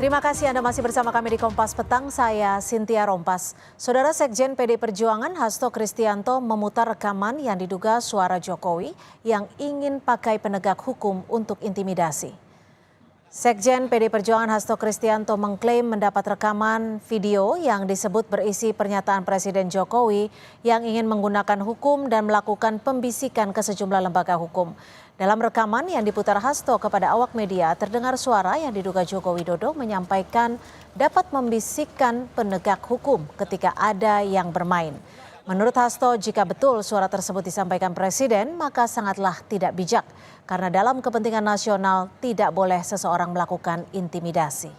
Terima kasih Anda masih bersama kami di Kompas Petang, saya Cynthia Rompas. Saudara Sekjen PD Perjuangan Hasto Kristianto memutar rekaman yang diduga suara Jokowi yang ingin pakai penegak hukum untuk intimidasi. Sekjen PD Perjuangan Hasto Kristianto mengklaim mendapat rekaman video yang disebut berisi pernyataan Presiden Jokowi yang ingin menggunakan hukum dan melakukan pembisikan ke sejumlah lembaga hukum. Dalam rekaman yang diputar Hasto kepada awak media, terdengar suara yang diduga Joko Widodo menyampaikan dapat membisikkan penegak hukum ketika ada yang bermain. Menurut Hasto, jika betul suara tersebut disampaikan Presiden, maka sangatlah tidak bijak. Karena dalam kepentingan nasional tidak boleh seseorang melakukan intimidasi.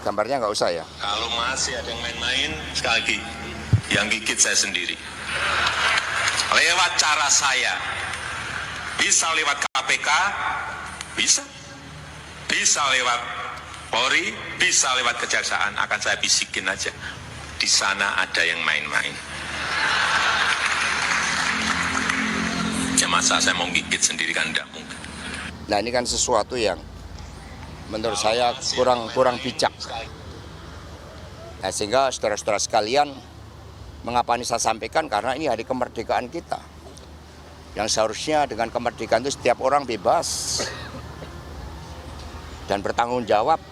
Gambarnya nggak usah ya. Kalau masih ada yang main-main, sekali lagi, yang gigit saya sendiri. Lewat cara saya, bisa lewat KPK, bisa lewat Polri, bisa lewat Kejaksaan, akan saya bisikin aja. Di sana ada yang main-main. Ya masa saya mau gigit sendiri kan enggak mungkin. Nah ini kan sesuatu yang menurut saya kurang bijak. Nah, sehingga saudara-saudara sekalian, mengapa ini saya sampaikan? Karena ini hari kemerdekaan kita. Yang seharusnya dengan kemerdekaan itu setiap orang bebas dan bertanggung jawab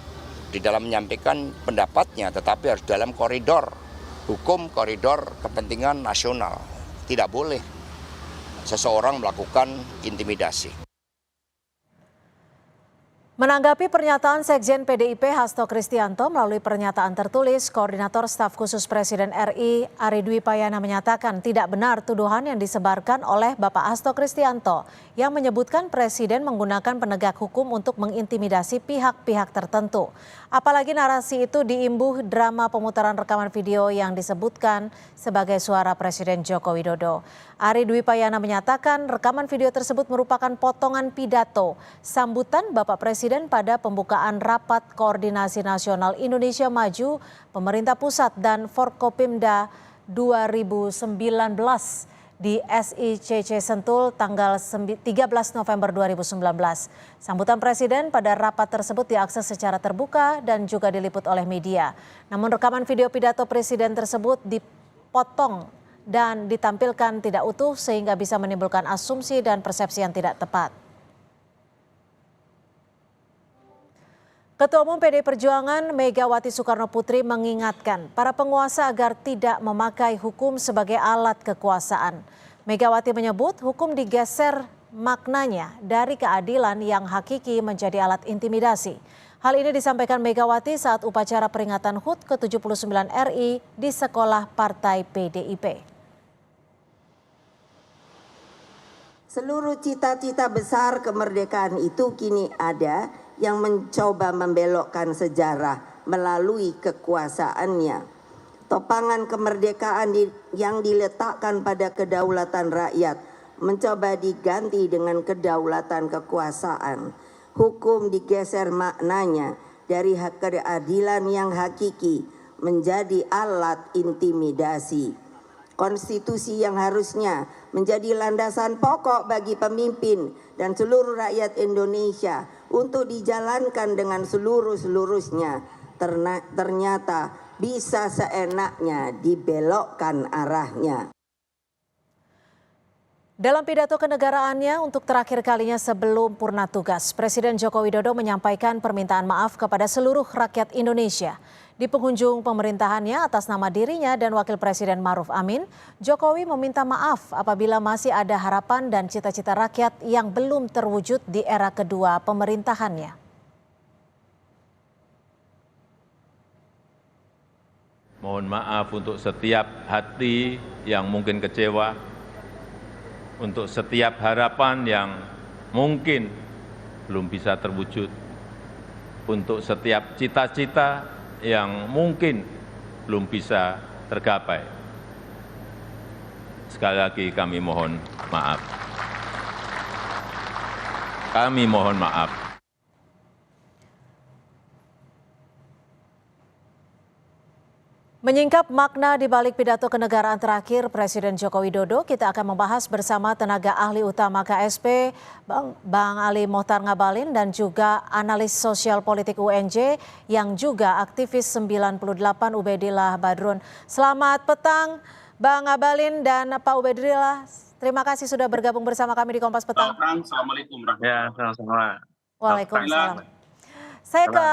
di dalam menyampaikan pendapatnya, tetapi harus dalam koridor hukum, koridor kepentingan nasional. Tidak boleh seseorang melakukan intimidasi. Menanggapi pernyataan Sekjen PDIP Hasto Kristianto melalui pernyataan tertulis, Koordinator Staf Khusus Presiden RI Ari Dwi Payana menyatakan tidak benar tuduhan yang disebarkan oleh Bapak Hasto Kristianto yang menyebutkan Presiden menggunakan penegak hukum untuk mengintimidasi pihak-pihak tertentu. Apalagi narasi itu diimbuh drama pemutaran rekaman video yang disebutkan sebagai suara Presiden Joko Widodo. Ari Dwi Payana menyatakan rekaman video tersebut merupakan potongan pidato sambutan Bapak Presiden pada pembukaan Rapat Koordinasi Nasional Indonesia Maju, Pemerintah Pusat dan Forkopimda 2019 di SICC Sentul tanggal 13 November 2019. Sambutan Presiden pada rapat tersebut diakses secara terbuka dan juga diliput oleh media. Namun rekaman video pidato Presiden tersebut dipotong dan ditampilkan tidak utuh sehingga bisa menimbulkan asumsi dan persepsi yang tidak tepat. Ketua Umum PD Perjuangan Megawati Soekarno Putri mengingatkan para penguasa agar tidak memakai hukum sebagai alat kekuasaan. Megawati menyebut hukum digeser maknanya dari keadilan yang hakiki menjadi alat intimidasi. Hal ini disampaikan Megawati saat upacara peringatan HUT ke-79 RI di Sekolah Partai PDIP. Seluruh cita-cita besar kemerdekaan itu kini ada yang mencoba membelokkan sejarah melalui kekuasaannya. Topangan kemerdekaan yang diletakkan pada kedaulatan rakyat mencoba diganti dengan kedaulatan kekuasaan. Hukum digeser maknanya dari keadilan yang hakiki menjadi alat intimidasi. Konstitusi yang harusnya menjadi landasan pokok bagi pemimpin dan seluruh rakyat Indonesia untuk dijalankan dengan seluruhnya ternyata bisa seenaknya dibelokkan arahnya. Dalam pidato kenegaraannya untuk terakhir kalinya sebelum purna tugas, Presiden Joko Widodo menyampaikan permintaan maaf kepada seluruh rakyat Indonesia. Di penghujung pemerintahannya atas nama dirinya dan Wakil Presiden Ma'ruf Amin, Jokowi meminta maaf apabila masih ada harapan dan cita-cita rakyat yang belum terwujud di era kedua pemerintahannya. Mohon maaf untuk setiap hati yang mungkin kecewa, untuk setiap harapan yang mungkin belum bisa terwujud, untuk setiap cita-cita yang mungkin belum bisa tergapai. Sekali lagi kami mohon maaf. Kami mohon maaf. Menyingkap makna di balik pidato kenegaraan terakhir Presiden Joko Widodo, kita akan membahas bersama tenaga ahli utama KSP, Bang Ali Mohtar Ngabalin, dan juga analis sosial politik UNJ yang juga aktivis 98 Ubedillah Badrun. Selamat petang Bang Ngabalin dan Pak Ubedillah. Terima kasih sudah bergabung bersama kami di Kompas Petang. Assalamualaikum warahmatullahi Ya, sama-sama. Waalaikumsalam. Saya ke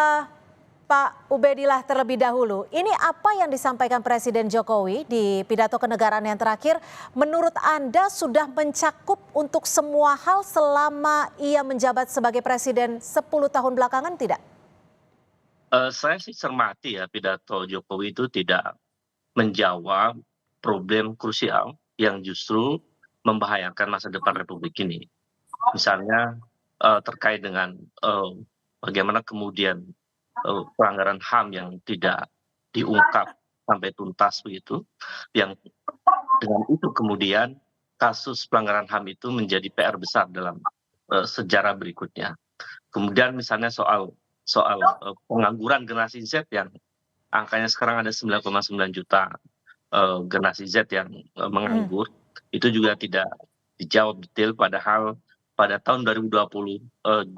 Pak Ubedillah terlebih dahulu. Ini apa yang disampaikan Presiden Jokowi di pidato kenegaraan yang terakhir, menurut Anda sudah mencakup untuk semua hal selama ia menjabat sebagai presiden 10 tahun belakangan tidak? Saya sih cermati ya, pidato Jokowi itu tidak menjawab problem krusial yang justru membahayakan masa depan Republik ini. Misalnya terkait dengan bagaimana kemudian pelanggaran HAM yang tidak diungkap sampai tuntas begitu, yang dengan itu kemudian kasus pelanggaran HAM itu menjadi PR besar dalam sejarah berikutnya. Kemudian misalnya soal pengangguran generasi Z yang angkanya sekarang ada 9,9 juta generasi Z yang menganggur, itu juga tidak dijawab detail, padahal pada tahun 2020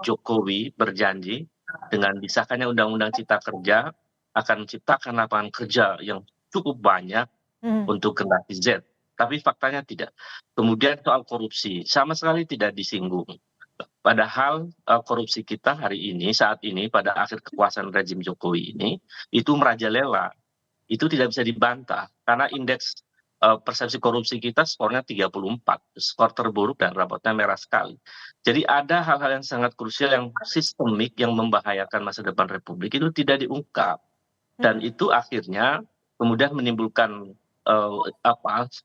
Jokowi berjanji dengan disahkannya Undang-Undang Cipta Kerja akan menciptakan lapangan kerja yang cukup banyak untuk generasi Z. Tapi faktanya tidak. Kemudian soal korupsi sama sekali tidak disinggung. Padahal korupsi kita hari ini, saat ini, pada akhir kekuasaan rezim Jokowi ini, itu merajalela. Itu tidak bisa dibantah. Karena indeks persepsi korupsi kita skornya 34, skor terburuk dan rapotnya merah sekali. Jadi ada hal-hal yang sangat krusial yang sistemik yang membahayakan masa depan Republik itu tidak diungkap, dan itu akhirnya kemudian menimbulkan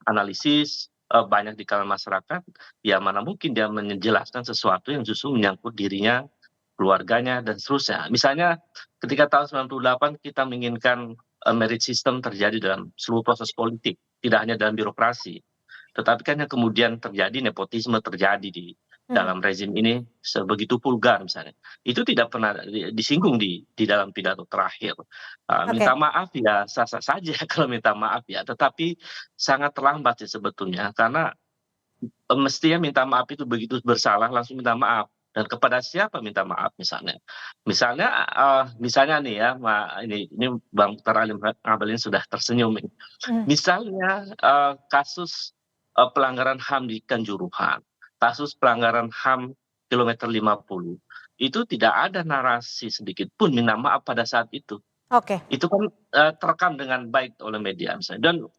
analisis banyak di kalangan masyarakat. Ya mana mungkin dia menjelaskan sesuatu yang justru menyangkut dirinya, keluarganya, dan seterusnya. Misalnya ketika tahun 98 kita menginginkan merit system terjadi dalam seluruh proses politik, tidak hanya dalam birokrasi, tetapi kan yang kemudian terjadi nepotisme terjadi di dalam rezim ini sebegitu vulgar misalnya. Itu tidak pernah disinggung di dalam pidato terakhir. Minta maaf ya sah-sah saja kalau minta maaf ya, tetapi sangat terlambat sih sebetulnya, karena mestinya minta maaf itu begitu bersalah langsung minta maaf. Dan kepada siapa minta maaf misalnya? Misalnya nih ya, ini Bang Taralim Ngabalin sudah tersenyum. Misalnya kasus pelanggaran HAM di Kanjuruhan, kasus pelanggaran HAM kilometer 50, itu tidak ada narasi sedikit pun minta maaf pada saat itu. Itu kan terekam dengan baik oleh media misalnya. Dan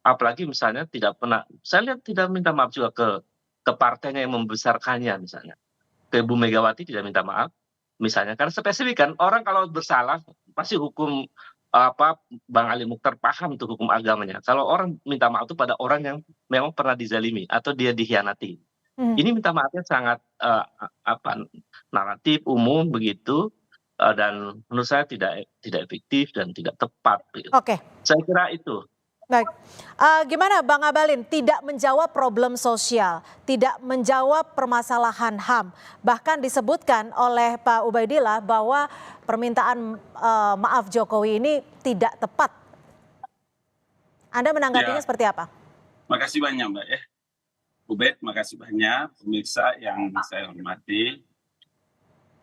apalagi misalnya tidak pernah, saya lihat tidak minta maaf juga ke partainya yang membesarkannya misalnya. Ke Bu Megawati tidak minta maaf misalnya, karena spesifik kan orang kalau bersalah pasti hukum Bang Ali Mohtar paham itu hukum agamanya. Kalau orang minta maaf itu pada orang yang memang pernah dizalimi atau dia dikhianati. Ini minta maafnya sangat naratif umum begitu, dan menurut saya tidak efektif dan tidak tepat begitu. Saya kira itu. Baik, gimana Bang Ngabalin, tidak menjawab problem sosial, tidak menjawab permasalahan HAM, bahkan disebutkan oleh Pak Ubedillah bahwa permintaan maaf Jokowi ini tidak tepat. Anda menanggapinya seperti apa? Makasih banyak Mbak ya. Ubed, makasih banyak pemirsa yang saya hormati.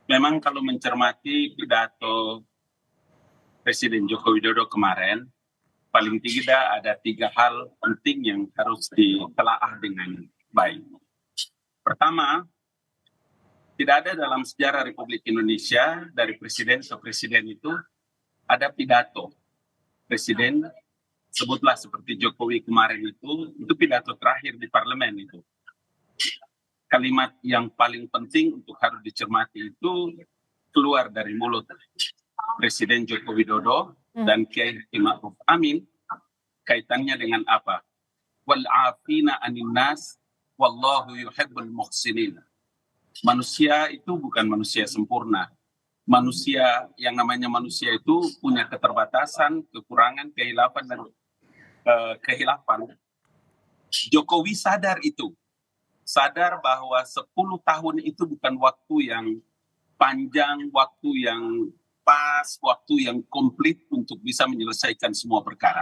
Memang kalau mencermati pidato Presiden Joko Widodo kemarin, paling tidak ada 3 hal penting yang harus ditelaah dengan baik. Pertama, tidak ada dalam sejarah Republik Indonesia dari presiden ke presiden itu ada pidato presiden, sebutlah seperti Jokowi kemarin itu pidato terakhir di parlemen itu. Kalimat yang paling penting untuk harus dicermati itu keluar dari mulut Presiden Joko Widodo dan Kiai Ma'ruf Amin, kaitannya dengan apa? Wal afina anin nas wallahu yuhibbul muhsinin. Manusia itu bukan manusia sempurna. Manusia, yang namanya manusia itu punya keterbatasan, kekurangan, kehilapan dan kehilapan. Jokowi sadar itu. Sadar bahwa 10 tahun itu bukan waktu yang panjang, waktu yang pas waktu yang komplit untuk bisa menyelesaikan semua perkara.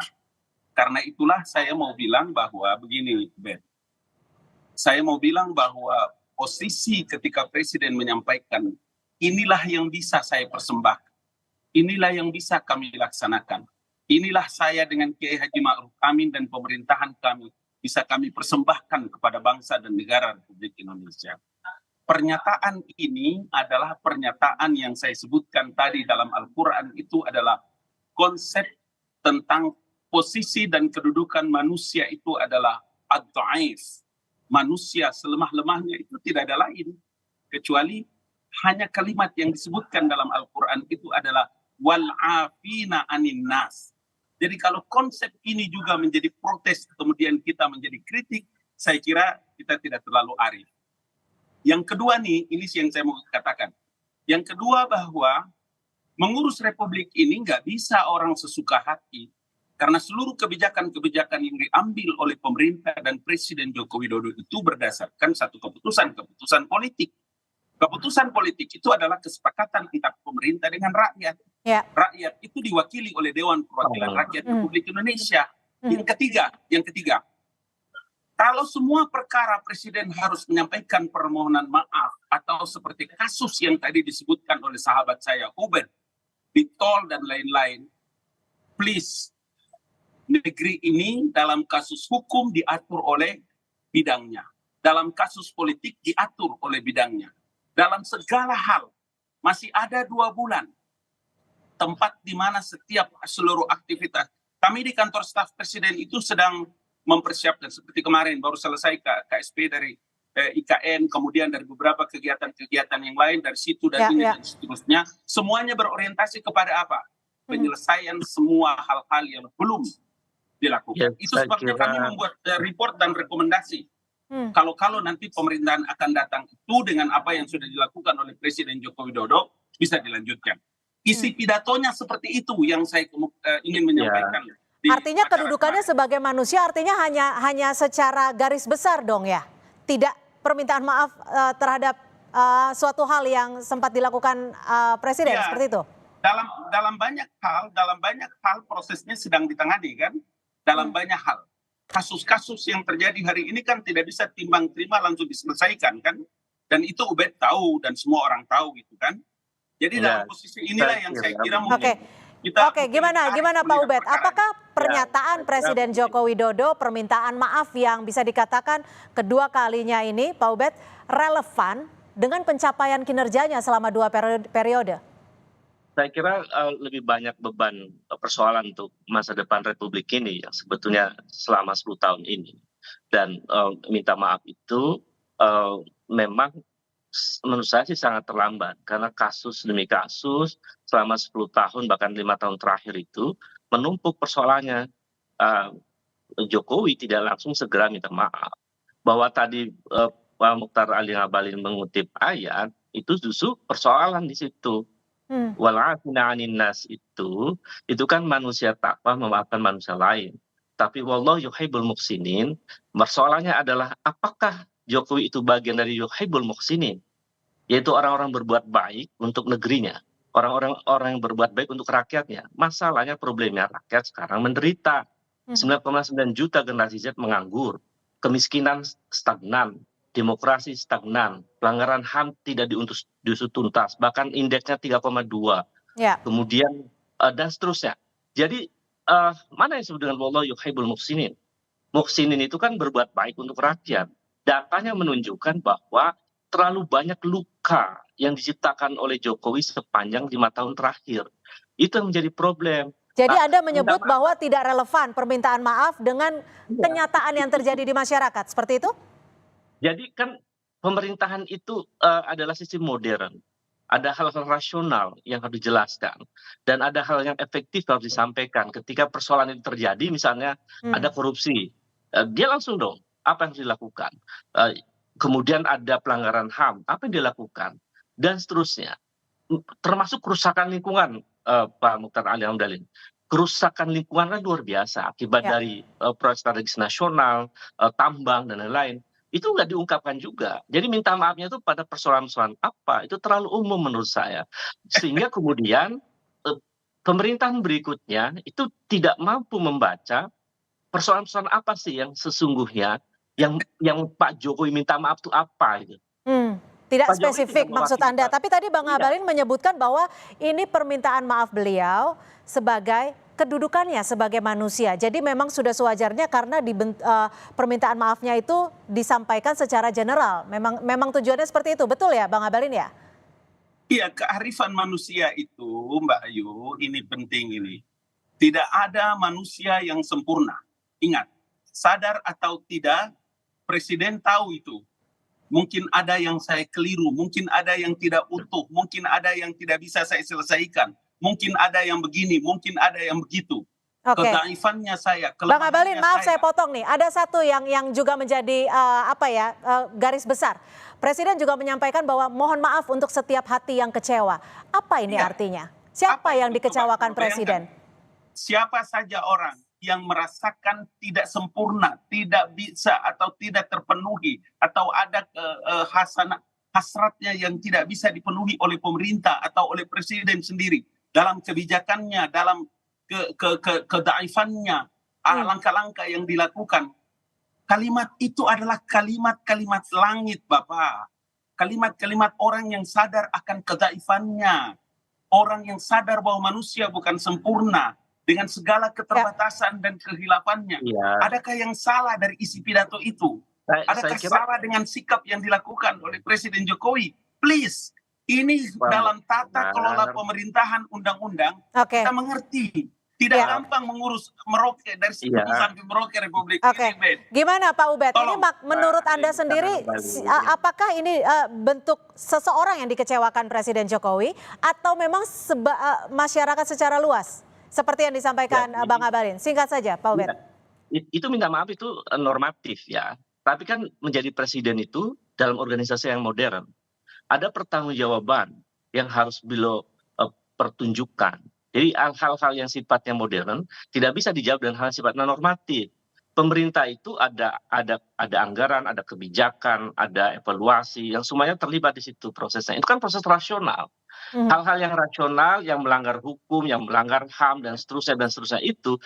Karena itulah saya mau bilang bahwa begini, Ben. Saya mau bilang bahwa posisi ketika Presiden menyampaikan, inilah yang bisa saya persembahkan. Inilah yang bisa kami laksanakan. Inilah saya dengan Kiai Haji Ma'ruf Amin dan pemerintahan kami bisa kami persembahkan kepada bangsa dan negara Republik Indonesia. Pernyataan ini adalah pernyataan yang saya sebutkan tadi dalam Al-Quran, itu adalah konsep tentang posisi dan kedudukan manusia itu adalah ad-dha'if. Manusia selemah-lemahnya itu tidak ada lain kecuali hanya kalimat yang disebutkan dalam Al-Quran itu adalah wal'afina anin nas. Jadi kalau konsep ini juga menjadi protes, kemudian kita menjadi kritik, saya kira kita tidak terlalu arif. Yang kedua nih, ini yang saya mau katakan. Yang kedua bahwa mengurus Republik ini nggak bisa orang sesuka hati. Karena seluruh kebijakan-kebijakan yang diambil oleh pemerintah dan Presiden Joko Widodo itu berdasarkan satu keputusan politik. Keputusan politik itu adalah kesepakatan antara pemerintah dengan rakyat. Ya. Rakyat itu diwakili oleh Dewan Perwakilan Rakyat Republik Indonesia. Yang ketiga, kalau semua perkara Presiden harus menyampaikan permohonan maaf atau seperti kasus yang tadi disebutkan oleh sahabat saya, Ubed, di tol dan lain-lain, please, negeri ini dalam kasus hukum diatur oleh bidangnya. Dalam kasus politik diatur oleh bidangnya. Dalam segala hal, masih ada 2 bulan. Tempat di mana setiap seluruh aktivitas. Kami di kantor staf Presiden itu sedang mempersiapkan, seperti kemarin baru selesai KSP dari IKN, kemudian dari beberapa kegiatan-kegiatan yang lain, dari situ dan ini dan seterusnya. Semuanya berorientasi kepada apa? Penyelesaian semua hal-hal yang belum dilakukan. Itu sebabnya kami membuat report dan rekomendasi. Kalau nanti pemerintahan akan datang itu dengan apa yang sudah dilakukan oleh Presiden Joko Widodo bisa dilanjutkan. Isi pidatonya seperti itu yang saya ingin menyampaikan. Artinya kedudukannya sebagai manusia artinya hanya secara garis besar dong ya, tidak permintaan maaf terhadap suatu hal yang sempat dilakukan Presiden seperti itu. Dalam banyak hal prosesnya sedang ditangani kan, dalam banyak hal. Kasus-kasus yang terjadi hari ini kan tidak bisa timbang terima langsung diselesaikan kan, dan itu Ubed tahu dan semua orang tahu gitu kan. Jadi dalam posisi inilah yang saya kira mungkin gimana Pak Ubed? Apakah pernyataan Presiden Joko Widodo, permintaan maaf yang bisa dikatakan kedua kalinya ini, Pak Ubed, relevan dengan pencapaian kinerjanya selama 2 periode? Saya kira lebih banyak beban persoalan untuk masa depan Republik ini yang sebetulnya selama 10 tahun ini. Dan minta maaf itu memang menurut saya sih sangat terlambat. Karena kasus demi kasus selama 10 tahun bahkan 5 tahun terakhir itu menumpuk persoalannya. Jokowi tidak langsung segera minta maaf. Bahwa tadi Pak Mukhtar Ali Ngabalin mengutip ayat, itu justru persoalan di situ. Wal'afina 'anin nas itu kan manusia takwa memaafkan manusia lain. Tapi wallahu yuhibbul muhsinin, persoalannya adalah apakah Jokowi itu bagian dari yuhibbul muhsinin, yaitu orang-orang berbuat baik untuk negerinya, orang-orang yang berbuat baik untuk rakyatnya. Masalahnya problemnya rakyat sekarang menderita. 9,9 juta generasi Z menganggur, kemiskinan stagnan, demokrasi stagnan, pelanggaran HAM tidak diusut tuntas, bahkan indeksnya 3,2. Kemudian dan seterusnya. Jadi mana yang disebut dengan wallahu yuhibbul muhsinin? Muhsinin itu kan berbuat baik untuk rakyat. Datanya menunjukkan bahwa terlalu banyak luka yang diciptakan oleh Jokowi sepanjang 5 tahun terakhir. Itu yang menjadi problem. Jadi Anda menyebut bahwa tidak relevan permintaan maaf dengan kenyataan yang terjadi di masyarakat, seperti itu? Jadi kan pemerintahan itu adalah sistem modern. Ada hal-hal rasional yang harus dijelaskan. Dan ada hal yang efektif harus disampaikan. Ketika persoalan itu terjadi, misalnya ada korupsi. Dia langsung dong, apa yang harus dilakukan? Kemudian ada pelanggaran HAM, apa yang dilakukan? Dan seterusnya. Termasuk kerusakan lingkungan, Pak Mukhtar Ali Ngabalin. Kerusakan lingkungan kan luar biasa. Akibat dari proyek strategis nasional, tambang, dan lain-lain. Itu nggak diungkapkan juga. Jadi minta maafnya itu pada persoalan-persoalan apa, itu terlalu umum menurut saya. Sehingga kemudian pemerintahan berikutnya itu tidak mampu membaca persoalan-persoalan apa sih yang sesungguhnya yang Pak Jokowi minta maaf itu apa gitu. Tidak Pak Jokowi spesifik tidak maksud mewakili Anda, tapi tadi Bang Ngabalin menyebutkan bahwa ini permintaan maaf beliau sebagai kedudukannya sebagai manusia. Jadi memang sudah sewajarnya karena permintaan maafnya itu disampaikan secara general. Memang tujuannya seperti itu, betul ya Bang Ngabalin ya? Iya, kearifan manusia itu Mbak Ayu, ini penting ini. Tidak ada manusia yang sempurna. Ingat, sadar atau tidak, Presiden tahu itu. Mungkin ada yang saya keliru, mungkin ada yang tidak utuh, mungkin ada yang tidak bisa saya selesaikan, mungkin ada yang begini, mungkin ada yang begitu. Kedaifannya saya, Bang Ngabalin, maaf saya potong nih. Ada satu yang juga menjadi garis besar. Presiden juga menyampaikan bahwa mohon maaf untuk setiap hati yang kecewa. Apa ini artinya? Siapa yang dikecewakan Presiden? Siapa saja orang yang merasakan tidak sempurna, tidak bisa atau tidak terpenuhi, atau ada hasratnya yang tidak bisa dipenuhi oleh pemerintah atau oleh Presiden sendiri dalam kebijakannya, dalam kedaifannya, langkah-langkah yang dilakukan. Kalimat itu adalah kalimat-kalimat langit, Bapak. Kalimat-kalimat orang yang sadar akan kedaifannya. Orang yang sadar bahwa manusia bukan sempurna dengan segala keterbatasan dan kehilafannya. Adakah yang salah dari isi pidato itu? Adakah salah dengan sikap yang dilakukan oleh Presiden Jokowi? Please, ini dalam tata kelola pemerintahan undang-undang, kita mengerti. Tidak gampang mengurus Merauke dari Sabang sampai Merauke Republik ini. Gimana Pak Ubed? Ini menurut Anda sendiri, apakah ini bentuk seseorang yang dikecewakan Presiden Jokowi atau memang masyarakat secara luas? Seperti yang disampaikan Bang Ngabalin. Singkat saja Pak Ubed. Itu minta maaf itu normatif ya. Tapi kan menjadi presiden itu dalam organisasi yang modern. Ada pertanggungjawaban yang harus beliau pertunjukkan. Jadi hal-hal yang sifatnya modern tidak bisa dijawab dengan hal sifatnya normatif. Pemerintah itu ada anggaran, ada kebijakan, ada evaluasi yang semuanya terlibat di situ prosesnya. Itu kan proses rasional. Hal-hal yang rasional, yang melanggar hukum, yang melanggar HAM dan seterusnya itu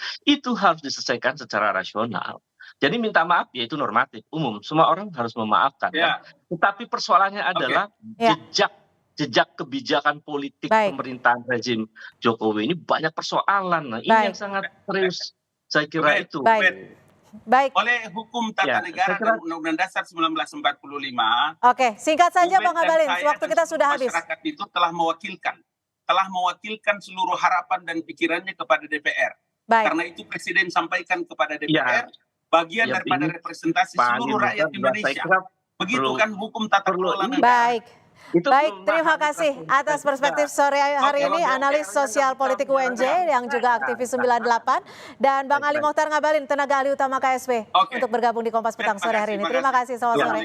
harus diselesaikan secara rasional. Jadi minta maaf ya itu normatif, umum. Semua orang harus memaafkan. Kan? Tetapi persoalannya adalah jejak kebijakan politik pemerintahan rezim Jokowi ini banyak persoalan. Nah, ini yang sangat serius saya kira itu. Oleh hukum tata negara dan Undang-Undang Dasar 1945. Singkat saja Bang Ngabalin, waktu kita sudah habis. Masyarakat itu telah mewakilkan seluruh harapan dan pikirannya kepada DPR. Karena itu Presiden sampaikan kepada DPR, bagian daripada representasi seluruh rakyat Indonesia. Begitu kan hukum tata kelola negara. Baik, terima kasih atas perspektif sore hari ini analis sosial politik UNJ yang juga aktivis 98 dan Bang Ali Mokhtar Ngabalin, tenaga ahli utama KSP untuk bergabung di Kompas Petang sore hari ini. Terima kasih, selamat sore.